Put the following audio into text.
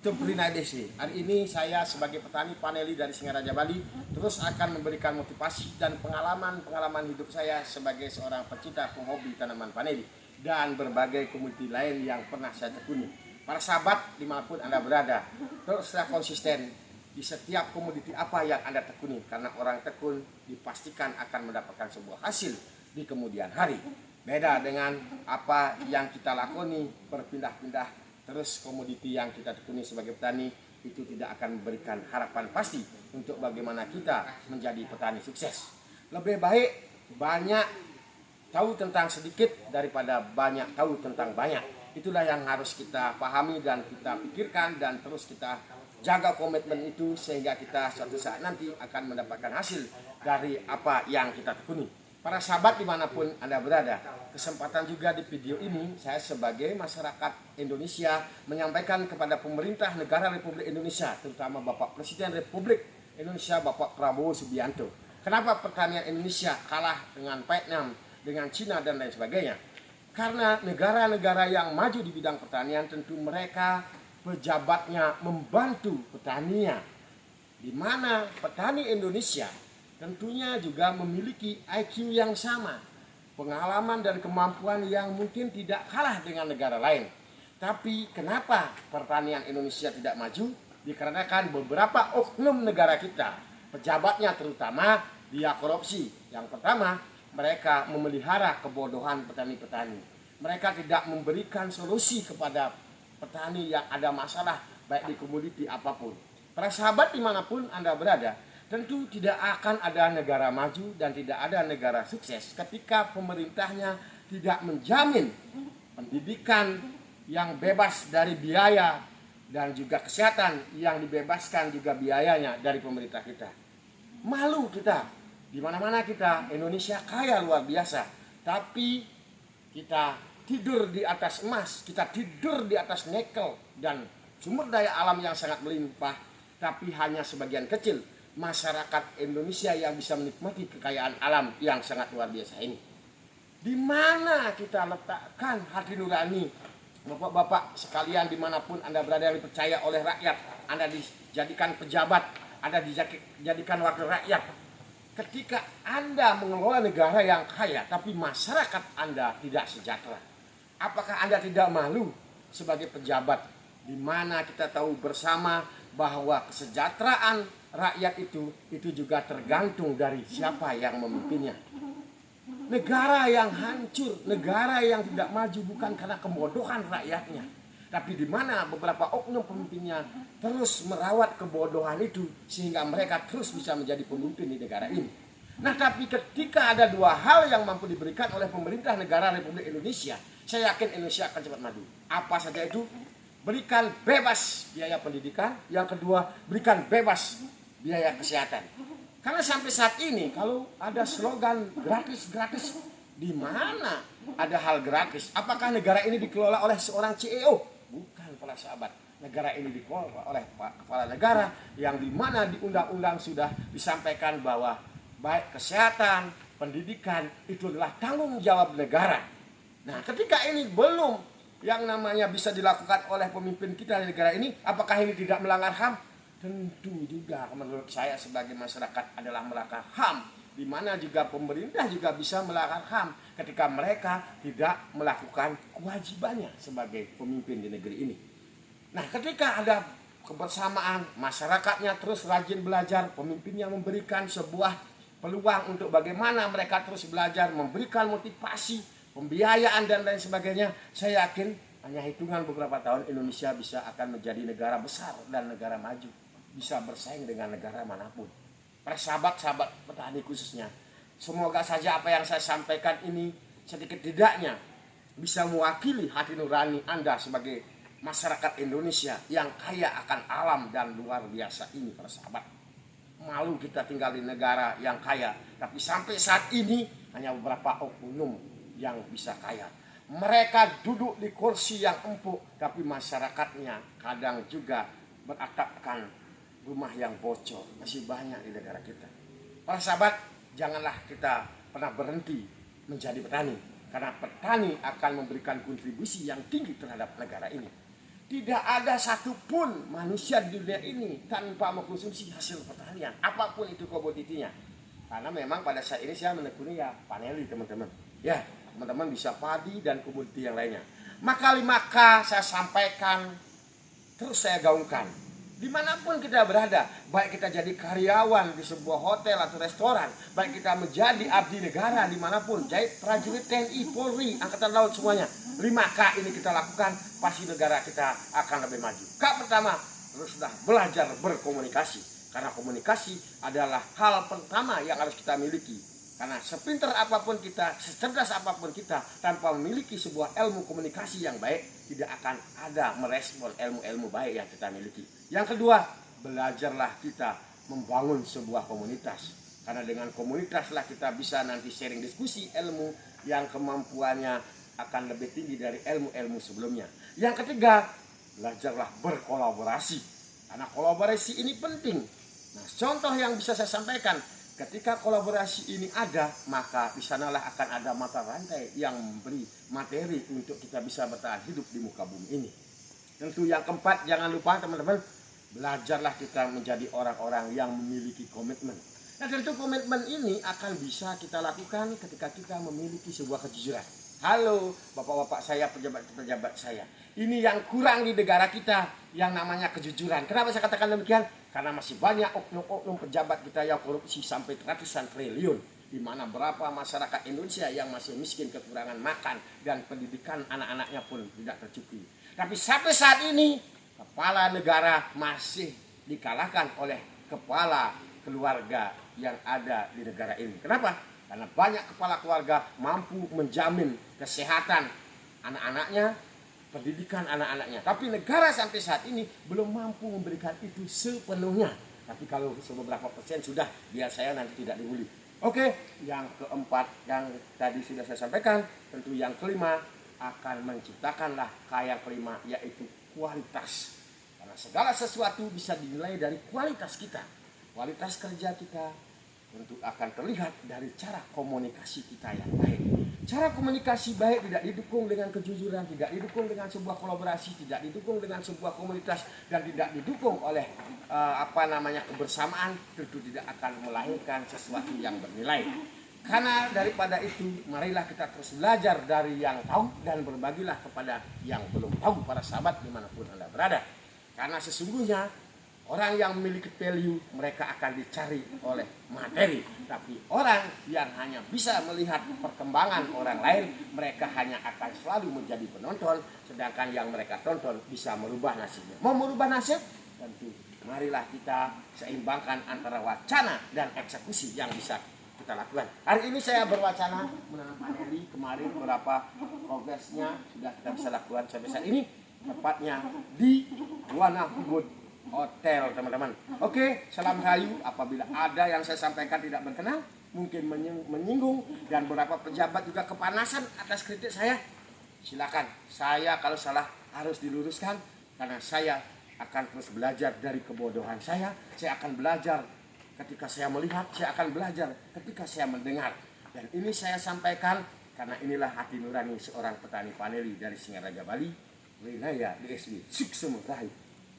Templina Desi. Hari ini saya sebagai petani paneli dari Singaraja Bali terus akan memberikan motivasi dan pengalaman hidup saya sebagai seorang pecinta penghobi tanaman paneli dan berbagai komoditi lain yang pernah saya tekuni. Para sahabat dimanapun Anda berada, teruslah konsisten di setiap komoditi apa yang Anda tekuni, karena orang tekun dipastikan akan mendapatkan sebuah hasil di kemudian hari. Beda dengan apa yang kita lakoni berpindah-pindah. Terus komoditi yang kita tekuni sebagai petani itu tidak akan memberikan harapan pasti untuk bagaimana kita menjadi petani sukses. Lebih baik banyak tahu tentang sedikit daripada banyak tahu tentang banyak. Itulah yang harus kita pahami dan kita pikirkan, dan terus kita jaga komitmen itu sehingga kita suatu saat nanti akan mendapatkan hasil dari apa yang kita tekuni. Para sahabat dimanapun Anda berada, kesempatan juga di video ini saya sebagai masyarakat Indonesia menyampaikan kepada pemerintah negara Republik Indonesia, terutama Bapak Presiden Republik Indonesia Bapak Prabowo Subianto. Kenapa pertanian Indonesia kalah dengan Vietnam, dengan Cina dan lain sebagainya? Karena negara-negara yang maju di bidang pertanian tentu mereka pejabatnya membantu petaninya, di mana petani Indonesia tentunya juga memiliki IQ yang sama, pengalaman dan kemampuan yang mungkin tidak kalah dengan negara lain. Tapi kenapa pertanian Indonesia tidak maju? Dikarenakan beberapa oknum negara kita, pejabatnya terutama, dia korupsi. Yang pertama, mereka memelihara kebodohan petani-petani. Mereka tidak memberikan solusi kepada petani yang ada masalah baik di komoditi apapun. Para sahabat dimanapun Anda berada, tentu tidak akan ada negara maju dan tidak ada negara sukses ketika pemerintahnya tidak menjamin pendidikan yang bebas dari biaya dan juga kesehatan yang dibebaskan juga biayanya dari pemerintah kita. Malu kita, di mana-mana kita, Indonesia kaya luar biasa, tapi kita tidur di atas emas, kita tidur di atas nikel dan sumber daya alam yang sangat melimpah, tapi hanya sebagian kecil masyarakat Indonesia yang bisa menikmati kekayaan alam yang sangat luar biasa ini. Di mana kita letakkan hati nurani Bapak-bapak sekalian dimanapun Anda berada, yang dipercaya oleh rakyat, Anda dijadikan pejabat, Anda dijadikan wakil rakyat. Ketika Anda mengelola negara yang kaya tapi masyarakat Anda tidak sejahtera, apakah Anda tidak malu sebagai pejabat, di mana kita tahu bersama bahwa kesejahteraan rakyat itu juga tergantung dari siapa yang memimpinnya. Negara yang hancur, negara yang tidak maju bukan karena kebodohan rakyatnya, tapi di mana beberapa oknum pemimpinnya terus merawat kebodohan itu sehingga mereka terus bisa menjadi pemimpin di negara ini. Nah, tapi ketika ada dua hal yang mampu diberikan oleh pemerintah negara Republik Indonesia, saya yakin Indonesia akan cepat maju. Apa saja itu? Berikan bebas biaya pendidikan, yang kedua berikan bebas biaya kesehatan. Karena sampai saat ini kalau ada slogan gratis-gratis, di mana ada hal gratis? Apakah negara ini dikelola oleh seorang CEO? Bukan, para sahabat. Negara ini dikelola oleh Pak Kepala Negara, yang di mana di undang-undang sudah disampaikan bahwa baik kesehatan, pendidikan itu adalah tanggung jawab negara. Nah, ketika ini belum yang namanya bisa dilakukan oleh pemimpin kita di negara ini, apakah ini tidak melanggar HAM? Tentu juga menurut saya sebagai masyarakat adalah melanggar HAM, di mana juga pemerintah juga bisa melanggar HAM ketika mereka tidak melakukan kewajibannya sebagai pemimpin di negeri ini. Nah, ketika ada kebersamaan, masyarakatnya terus rajin belajar, pemimpinnya memberikan sebuah peluang untuk bagaimana mereka terus belajar, memberikan motivasi, pembiayaan dan lain sebagainya, saya yakin hanya hitungan beberapa tahun Indonesia bisa akan menjadi negara besar dan negara maju, bisa bersaing dengan negara manapun. Para sahabat-sahabat petani khususnya, semoga saja apa yang saya sampaikan ini sedikit tidaknya bisa mewakili hati nurani Anda sebagai masyarakat Indonesia yang kaya akan alam dan luar biasa ini. Para sahabat, malu kita tinggal di negara yang kaya, tapi sampai saat ini hanya beberapa oknum yang bisa kaya. Mereka duduk di kursi yang empuk, tapi masyarakatnya kadang juga beratapkan rumah yang bocor. Masih banyak di negara kita. Para sahabat, janganlah kita pernah berhenti menjadi petani, karena petani akan memberikan kontribusi yang tinggi terhadap negara ini. Tidak ada satupun manusia di dunia ini tanpa mengkonsumsi hasil pertanian, apapun itu komoditinya. Karena memang pada saat ini saya menekuni ya paneli teman-teman. Ya, teman-teman bisa padi dan komoditi yang lainnya. Maka 5K saya sampaikan, terus saya gaungkan. Dimanapun kita berada, baik kita jadi karyawan di sebuah hotel atau restoran, baik kita menjadi abdi negara dimanapun, baik prajurit TNI, Polri, Angkatan Laut semuanya, 5K ini kita lakukan, pasti negara kita akan lebih maju. K pertama, teruslah belajar berkomunikasi, karena komunikasi adalah hal pertama yang harus kita miliki. Karena sepintar apapun kita, secerdas apapun kita, tanpa memiliki sebuah ilmu komunikasi yang baik, tidak akan ada merespon ilmu-ilmu baik yang kita miliki. Yang kedua, belajarlah kita membangun sebuah komunitas. Karena dengan komunitaslah kita bisa nanti sharing diskusi ilmu yang kemampuannya akan lebih tinggi dari ilmu-ilmu sebelumnya. Yang ketiga, belajarlah berkolaborasi. Karena kolaborasi ini penting. Nah, contoh yang bisa saya sampaikan, ketika kolaborasi ini ada, maka di sanalah akan ada mata rantai yang memberi materi untuk kita bisa bertahan hidup di muka bumi ini. Tentu yang keempat, jangan lupa teman-teman, belajarlah kita menjadi orang-orang yang memiliki komitmen. Nah, tentu komitmen ini akan bisa kita lakukan ketika kita memiliki sebuah kejujuran. Halo bapak-bapak saya, pejabat-pejabat saya. Ini yang kurang di negara kita, yang namanya kejujuran. Kenapa saya katakan demikian? Karena masih banyak oknum-oknum pejabat kita yang korupsi sampai ratusan triliun. Di mana berapa masyarakat Indonesia yang masih miskin, kekurangan makan, dan pendidikan anak-anaknya pun tidak tercukupi. Tapi sampai saat ini, kepala negara masih dikalahkan oleh kepala keluarga yang ada di negara ini. Kenapa? Karena banyak kepala keluarga mampu menjamin kesehatan anak-anaknya, pendidikan anak-anaknya. Tapi negara sampai saat ini belum mampu memberikan itu sepenuhnya. Tapi kalau beberapa persen sudah, biar saya nanti tidak dibully. Oke, yang keempat yang tadi sudah saya sampaikan, tentu yang kelima akan menciptakanlah yang kelima, yaitu kualitas. Karena segala sesuatu bisa dinilai dari kualitas kita. Kualitas kerja kita tentu akan terlihat dari cara komunikasi kita yang baik. Cara komunikasi baik tidak didukung dengan kejujuran, tidak didukung dengan sebuah kolaborasi, tidak didukung dengan sebuah komunitas, dan tidak didukung oleh kebersamaan, tentu tidak akan melahirkan sesuatu yang bernilai. Karena daripada itu, marilah kita terus belajar dari yang tahu dan berbagilah kepada yang belum tahu, para sahabat dimanapun Anda berada. Karena sesungguhnya orang yang memiliki value, mereka akan dicari oleh materi. Tapi orang yang hanya bisa melihat perkembangan orang lain, mereka hanya akan selalu menjadi penonton. Sedangkan yang mereka tonton bisa merubah nasibnya. Mau merubah nasib? Tentu marilah kita seimbangkan antara wacana dan eksekusi yang bisa kita lakukan. Hari ini saya berwacana menanam paneli. Kemarin berapa progresnya sudah kita bisa lakukan sampai saat ini. Tepatnya di Wana Ubud Hotel, teman-teman. Oke, salam rahayu. Apabila ada yang saya sampaikan tidak berkenan, mungkin menyinggung, dan beberapa pejabat juga kepanasan atas kritik saya, silakan. Saya kalau salah harus diluruskan, karena saya akan terus belajar dari kebodohan saya. Saya akan belajar ketika saya melihat, saya akan belajar ketika saya mendengar. Dan ini saya sampaikan karena inilah hati nurani seorang petani paneli dari Singaraja Bali, wilayah DSW Suksema Rahayu.